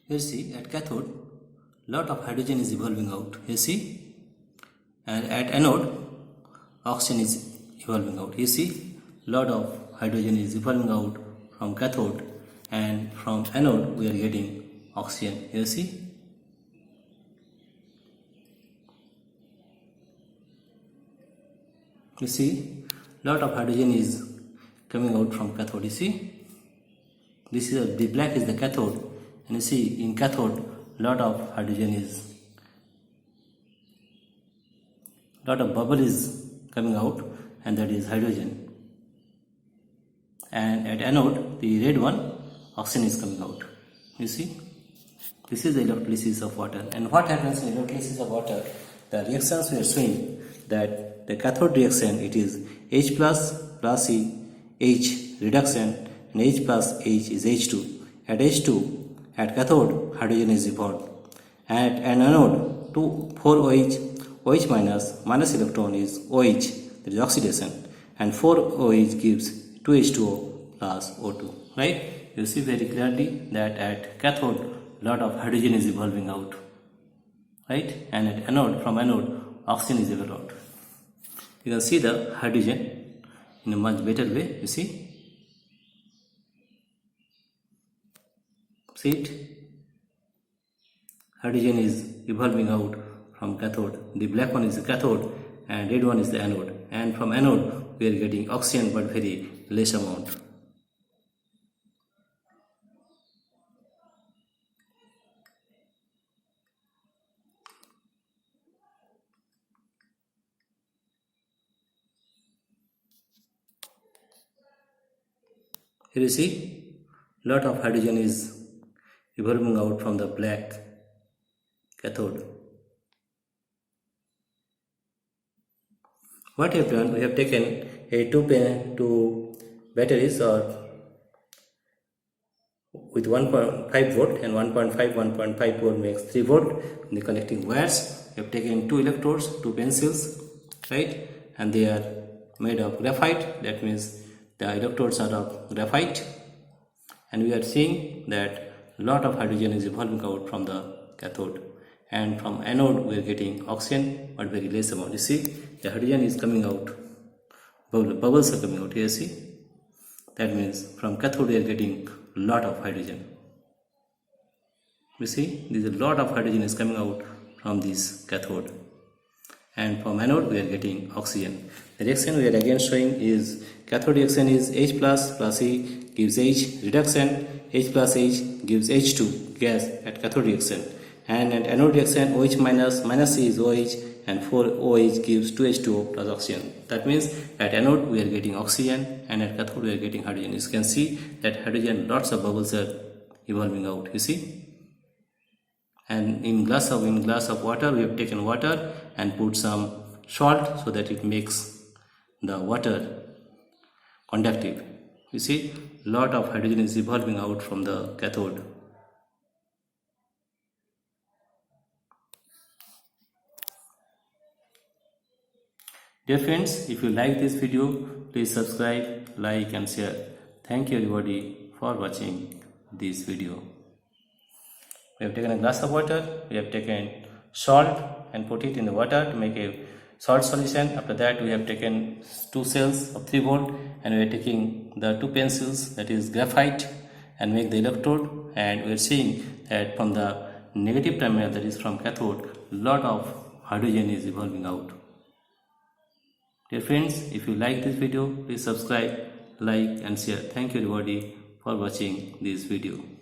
Here see, at cathode, lot of hydrogen is evolving out. Here see, and at anode, oxygen is evolving out. You see, lot of hydrogen is evolving out from cathode, and from anode we are getting oxygen. You see. You see, lot of hydrogen is coming out from cathode. You see, this is the black is the cathode, and you see in cathode lot of hydrogen is, lot of bubble is coming out, and that is hydrogen. And at anode, the red one, oxygen is coming out. You see, this is the electrolysis of water. And what happens in electrolysis of water? The reactions we are showing that the cathode reaction, it is H plus plus H reduction, and H plus H is H2. At H2, at cathode, hydrogen is evolved. At an anode, 4OH, OH minus electron is OH, that is oxidation, and 4OH gives 2H2O plus O2. Right? You see very clearly that at cathode, lot of hydrogen is evolving out. Right? And at anode, from anode, oxygen is evolved. You can see the hydrogen in a much better way. You see it, hydrogen is evolving out from cathode. The black one is the cathode and red one is the anode, and from anode we are getting oxygen but very less amount. Here you see, lot of hydrogen is evolving out from the black cathode. What we have done, we have taken a two batteries or with 1.5 volt and 1.5 volt makes 3 volt. In the connecting wires, we have taken 2 electrodes, 2 pencils, right? And they are made of graphite. That means the electrodes are of graphite, and we are seeing that lot of hydrogen is evolving out from the cathode, and from anode we are getting oxygen but very less amount. You see, the hydrogen is coming out, bubbles are coming out. Here see, that means from cathode we are getting lot of hydrogen. You see, there is a lot of hydrogen is coming out from this cathode, and from anode we are getting oxygen. The reaction we are again showing is cathode reaction is H plus E gives H reduction, H plus H gives H2 gas at cathode reaction, and at anode reaction OH minus E is OH, and 4OH gives 2H2O plus oxygen. That means at anode we are getting oxygen, and at cathode we are getting hydrogen. You can see that hydrogen, lots of bubbles are evolving out. You see, and in glass of water we have taken water and put some salt so that it makes the water conductive. You see, lot of hydrogen is evolving out from the cathode. Dear friends, if you like this video, please subscribe, like and share. Thank you everybody for watching this video. We have taken a glass of water, we have taken salt and put it in the water to make a salt solution. After that we have taken 2 cells of 3 volt, and we are taking the 2 pencils, that is graphite, and make the electrode, and we are seeing that from the negative terminal, that is from cathode, lot of hydrogen is evolving out. Dear friends, if you like this video, please subscribe, like and share. Thank you everybody for watching this video.